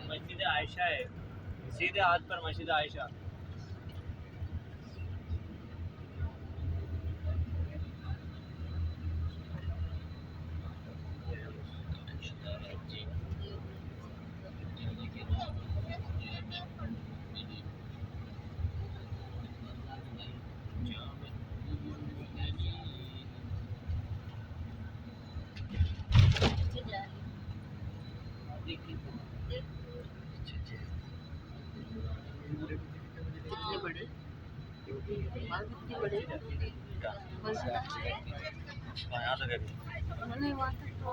मस्जिद आयशा है, सीधे हाथ पर मस्जिद आयशा। कितने बड़े कितने बड़े यहाँ तक है। उन्होंने वहाँ तक तो